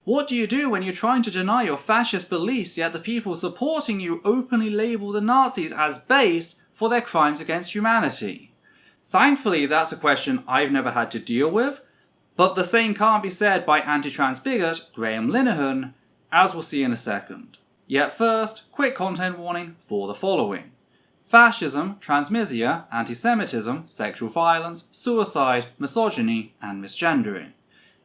What do you do when you're trying to deny your fascist beliefs, yet the people supporting you openly label the Nazis as based for their crimes against humanity? Thankfully, that's a question I've never had to deal with, but the same can't be said by anti-trans bigot Graham Linehan, as we'll see in a second. Yet first, quick content warning for the following: fascism, transmisia, anti-Semitism, sexual violence, suicide, misogyny, and misgendering.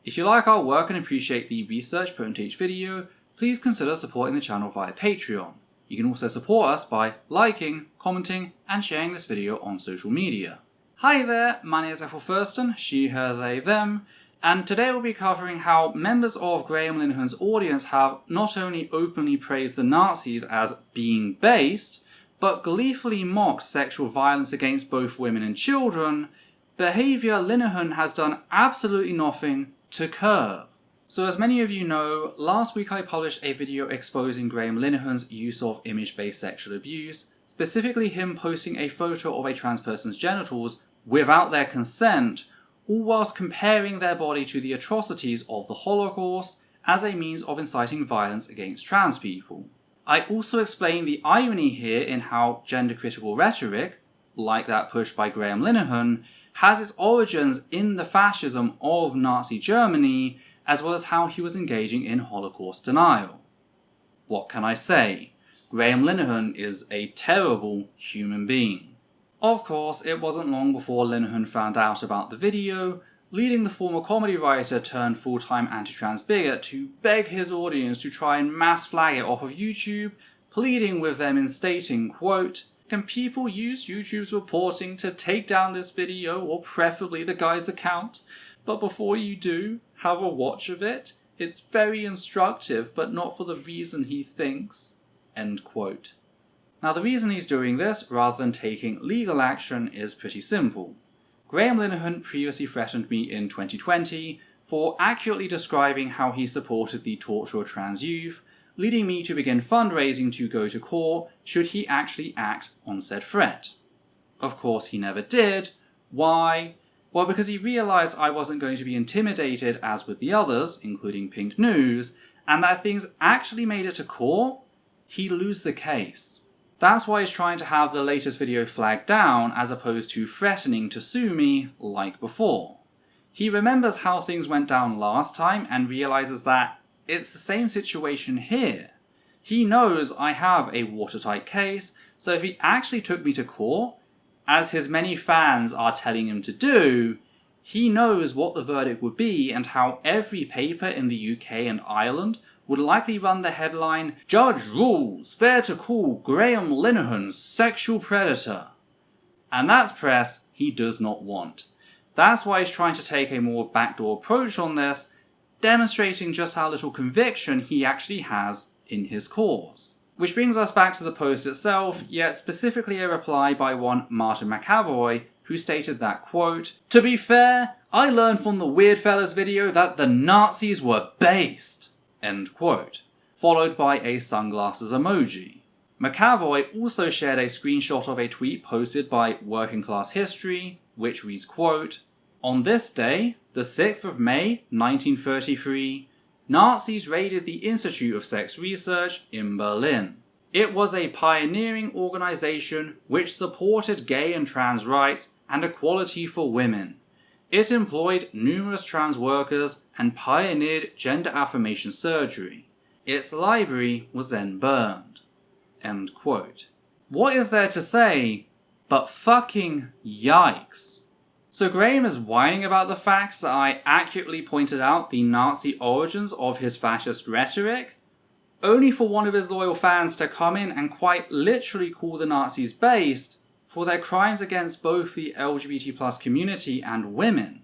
If you like our work and appreciate the research put into each video, please consider supporting the channel via Patreon. You can also support us by liking, commenting, and sharing this video on social media. Hi there, my name is Ethel Thurston, she, her, they, them, and today we'll be covering how members of Graham Linehan's audience have not only openly praised the Nazis as being based, but gleefully mocked sexual violence against both women and children, behaviour Linehan has done absolutely nothing to curb. So as many of you know, last week I published a video exposing Graham Linehan's use of image-based sexual abuse, specifically him posting a photo of a trans person's genitals without their consent, all whilst comparing their body to the atrocities of the Holocaust as a means of inciting violence against trans people. I also explained the irony here in how gender-critical rhetoric, like that pushed by Graham Linehan, has its origins in the fascism of Nazi Germany, as well as how he was engaging in Holocaust denial. What can I say? Graham Linehan is a terrible human being. Of course, it wasn't long before Linehan found out about the video, leading the former comedy writer turned full-time anti-trans bigot to beg his audience to try and mass flag it off of YouTube, pleading with them in stating, quote, "Can people use YouTube's reporting to take down this video, or preferably the guy's account? But before you do, have a watch of it. It's very instructive, but not for the reason he thinks." End quote. Now the reason he's doing this, rather than taking legal action, is pretty simple. Graham Linehan previously threatened me in 2020 for accurately describing how he supported the torture of trans youth, leading me to begin fundraising to go to court should he actually act on said threat. Of course he never did. Why? Well, because he realised I wasn't going to be intimidated as with the others, including Pink News, and that if things actually made it to court, he'd lose the case. That's why he's trying to have the latest video flagged down as opposed to threatening to sue me like before. He remembers how things went down last time and realises that it's the same situation here. He knows I have a watertight case, so if he actually took me to court, as his many fans are telling him to do, he knows what the verdict would be and how every paper in the UK and Ireland would likely run the headline, "Judge rules fair to call Graham Linehan sexual predator." And that's press he does not want. That's why he's trying to take a more backdoor approach on this, demonstrating just how little conviction he actually has in his cause. Which brings us back to the post itself, yet specifically a reply by one Martin McAvoy, who stated that, quote, "To be fair, I learned from the Weird Fellas video that the Nazis were based," end quote, followed by a sunglasses emoji. McAvoy also shared a screenshot of a tweet posted by Working Class History, which reads, quote, "On this day, the 6th of May, 1933, Nazis raided the Institute of Sex Research in Berlin. It was a pioneering organization which supported gay and trans rights and equality for women. It employed numerous trans workers and pioneered gender affirmation surgery. Its library was then burned." End quote. What is there to say but fucking yikes? So Graham is whining about the facts that I accurately pointed out the Nazi origins of his fascist rhetoric, only for one of his loyal fans to come in and quite literally call the Nazis based for their crimes against both the LGBT+ community and women.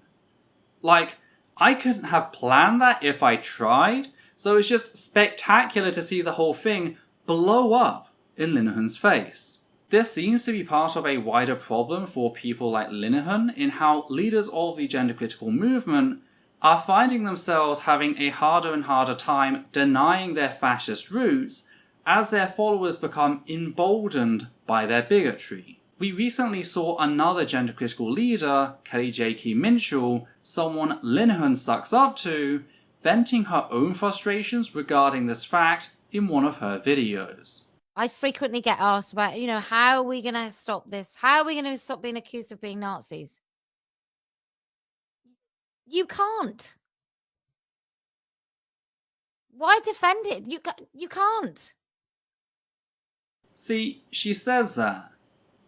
Like, I couldn't have planned that if I tried, so it's just spectacular to see the whole thing blow up in Linehan's face. This seems to be part of a wider problem for people like Linehan in how leaders of the gender-critical movement are finding themselves having a harder and harder time denying their fascist roots as their followers become emboldened by their bigotry. We recently saw another gender-critical leader, Kellie-Jay Keen-Minshull, someone Linehan sucks up to, venting her own frustrations regarding this fact in one of her videos. I frequently get asked about, how are we going to stop this? How are we going to stop being accused of being Nazis? You can't. Why defend it? You can't. See, she says that.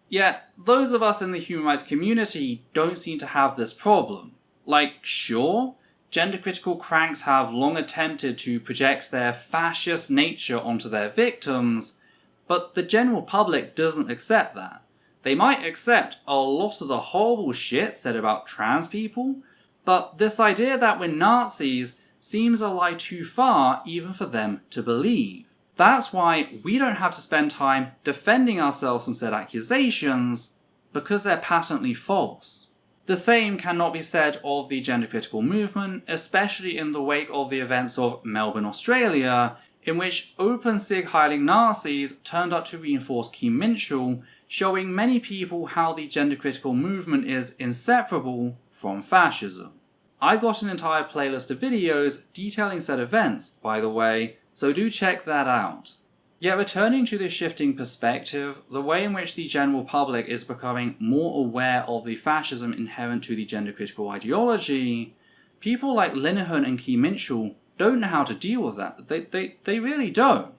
Yet, those of us in the human rights community don't seem to have this problem. Like, sure, gender-critical cranks have long attempted to project their fascist nature onto their victims, but the general public doesn't accept that. They might accept a lot of the horrible shit said about trans people, but this idea that we're Nazis seems a lie too far even for them to believe. That's why we don't have to spend time defending ourselves from said accusations, because they're patently false. The same cannot be said of the gender-critical movement, especially in the wake of the events of Melbourne, Australia, in which open sig-heiling Nazis turned up to reinforce Keen-Minshull, showing many people how the gender-critical movement is inseparable from fascism. I've got an entire playlist of videos detailing said events, by the way, so do check that out. Yet returning to this shifting perspective, the way in which the general public is becoming more aware of the fascism inherent to the gender-critical ideology, people like Linehan and Keen-Minshull don't know how to deal with that. They really don't.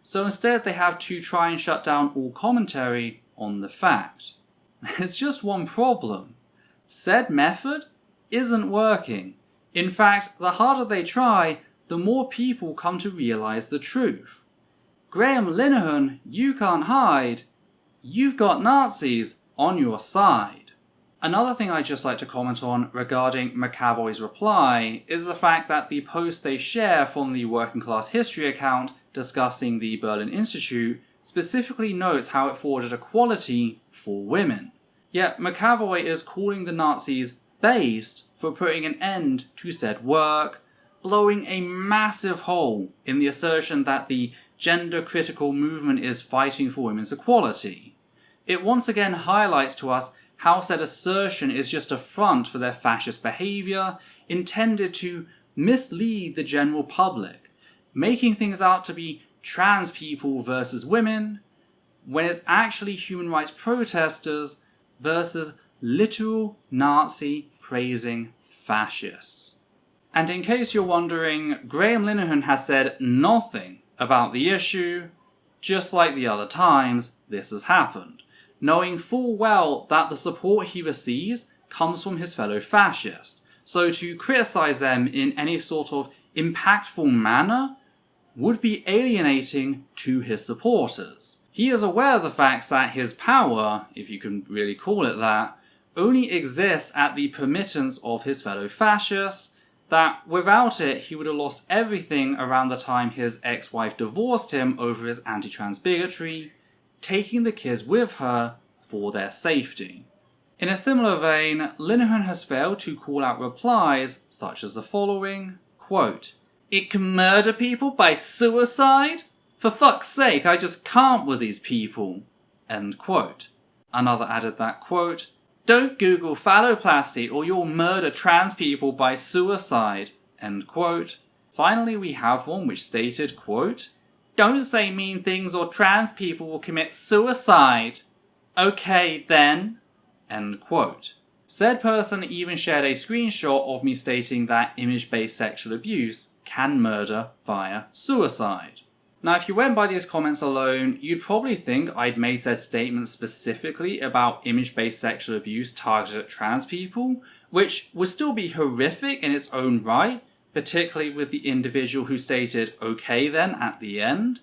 So instead they have to try and shut down all commentary on the fact. There's just one problem. Said method isn't working. In fact, the harder they try, the more people come to realise the truth. Graham Linehan, you can't hide. You've got Nazis on your side. Another thing I'd just like to comment on regarding McAvoy's reply is the fact that the post they share from the Working Class History account discussing the Berlin Institute specifically notes how it forwarded equality for women. Yet McAvoy is calling the Nazis based for putting an end to said work, blowing a massive hole in the assertion that the gender-critical movement is fighting for women's equality. It once again highlights to us how said assertion is just a front for their fascist behaviour intended to mislead the general public, making things out to be trans people versus women, when it's actually human rights protesters versus literal Nazi praising fascists. And in case you're wondering, Graham Linehan has said nothing about the issue, just like the other times this has happened, knowing full well that the support he receives comes from his fellow fascists, so to criticise them in any sort of impactful manner would be alienating to his supporters. He is aware of the fact that his power, if you can really call it that, only exists at the permittance of his fellow fascists, that without it he would have lost everything around the time his ex-wife divorced him over his anti-trans bigotry, taking the kids with her for their safety. In a similar vein, Linehan has failed to call out replies such as the following, quote, "It can murder people by suicide? For fuck's sake, I just can't with these people." End quote. Another added that, quote, "Don't Google phalloplasty or you'll murder trans people by suicide." End quote. Finally, we have one which stated, quote, "Don't say mean things or trans people will commit suicide." Okay then. End quote. Said person even shared a screenshot of me stating that image-based sexual abuse can murder via suicide. Now, if you went by these comments alone, you'd probably think I'd made said statement specifically about image-based sexual abuse targeted at trans people, which would still be horrific in its own right, particularly with the individual who stated "okay then" at the end.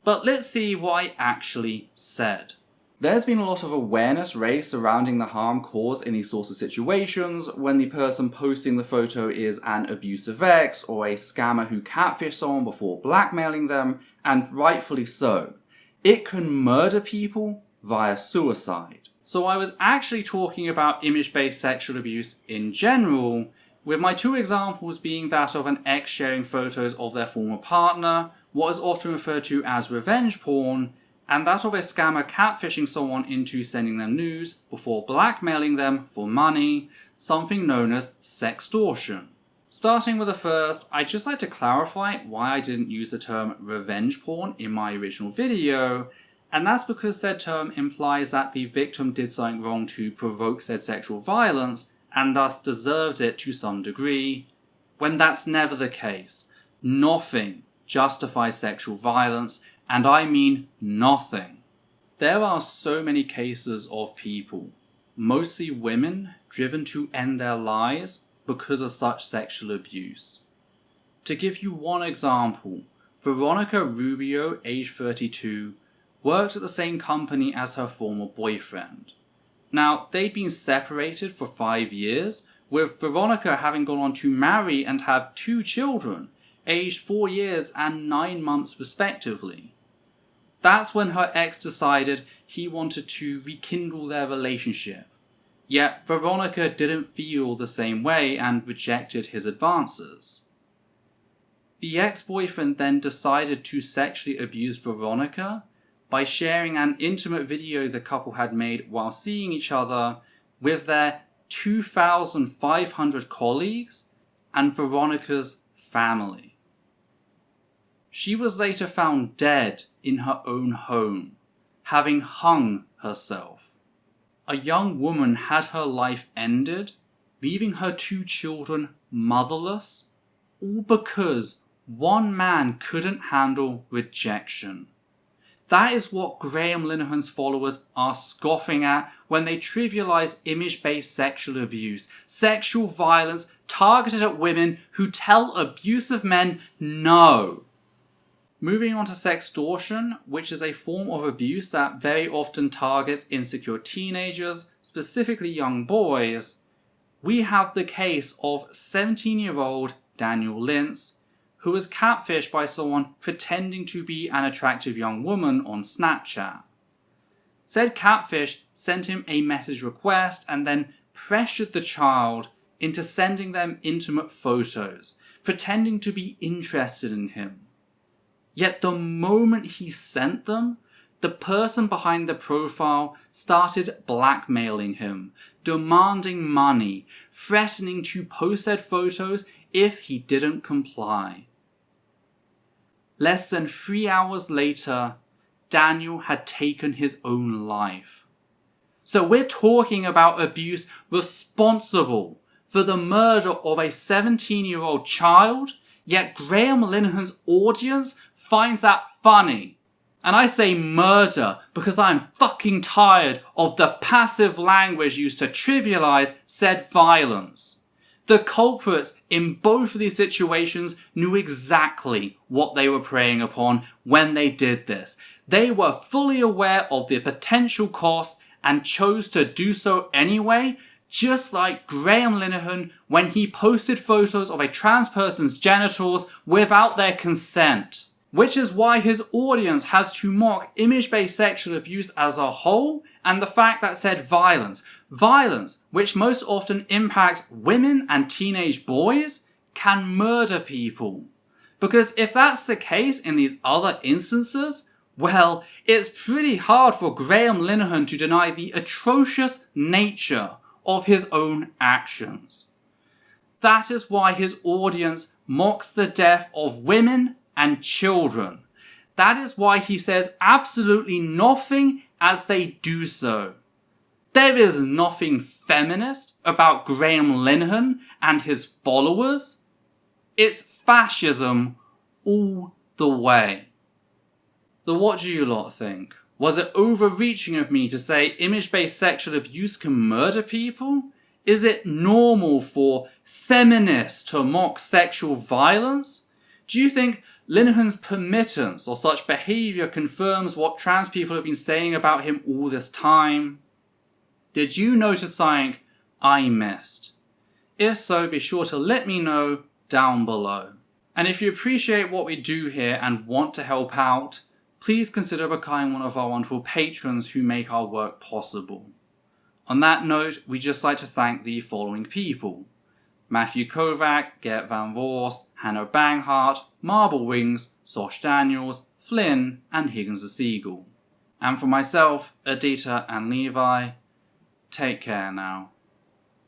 But let's see what I actually said. There's been a lot of awareness raised surrounding the harm caused in these sorts of situations when the person posting the photo is an abusive ex or a scammer who catfished someone before blackmailing them, and rightfully so. It can murder people via suicide. So I was actually talking about image-based sexual abuse in general, with my two examples being that of an ex sharing photos of their former partner, what is often referred to as revenge porn, and that of a scammer catfishing someone into sending them nudes before blackmailing them for money, something known as sextortion. Starting with the first, I'd just like to clarify why I didn't use the term revenge porn in my original video, and that's because said term implies that the victim did something wrong to provoke said sexual violence and thus deserved it to some degree, when that's never the case. Nothing justifies sexual violence, and I mean nothing. There are so many cases of people, mostly women, driven to end their lives because of such sexual abuse. To give you one example, Veronica Rubio, age 32, worked at the same company as her former boyfriend. Now, they'd been separated for 5 years, with Veronica having gone on to marry and have 2 children, aged 4 years and 9 months respectively. That's when her ex decided he wanted to rekindle their relationship. Yet Veronica didn't feel the same way and rejected his advances. The ex-boyfriend then decided to sexually abuse Veronica by sharing an intimate video the couple had made while seeing each other with their 2,500 colleagues and Veronica's family. She was later found dead in her own home, having hung herself. A young woman had her life ended, leaving her 2 children motherless, all because one man couldn't handle rejection. That is what Graham Linehan's followers are scoffing at when they trivialize image-based sexual abuse, sexual violence targeted at women who tell abusive men no. Moving on to sextortion, which is a form of abuse that very often targets insecure teenagers, specifically young boys, we have the case of 17-year-old Daniel Lintz, who was catfished by someone pretending to be an attractive young woman on Snapchat. Said catfish sent him a message request and then pressured the child into sending them intimate photos, pretending to be interested in him. Yet the moment he sent them, the person behind the profile started blackmailing him, demanding money, threatening to post said photos if he didn't comply. Less than 3 hours later, Daniel had taken his own life. So we're talking about abuse responsible for the murder of a 17-year-old child, yet Graham Linehan's audience finds that funny. And I say murder because I'm fucking tired of the passive language used to trivialize said violence. The culprits in both of these situations knew exactly what they were preying upon when they did this. They were fully aware of the potential cost and chose to do so anyway, just like Graham Linehan when he posted photos of a trans person's genitals without their consent. Which is why his audience has to mock image-based sexual abuse as a whole and the fact that said violence, which most often impacts women and teenage boys, can murder people. Because if that's the case in these other instances, well, it's pretty hard for Graham Linehan to deny the atrocious nature of his own actions. That is why his audience mocks the death of women and children. That is why he says absolutely nothing as they do so. There is nothing feminist about Graham Linehan and his followers. It's fascism all the way. So what do you lot think? Was it overreaching of me to say image-based sexual abuse can murder people? Is it normal for feminists to mock sexual violence? Do you think Linehan's permittance or such behaviour confirms what trans people have been saying about him all this time? Did you notice something I missed? If so, be sure to let me know down below. And if you appreciate what we do here and want to help out, please consider becoming one of our wonderful patrons who make our work possible. On that note, we'd just like to thank the following people: Matthew Kovac, Gert Van Vorst, Hannah Banghart, Marble Wings, Sosh Daniels, Flynn, and Higgins the Seagull. And for myself, Adita and Levi, take care now.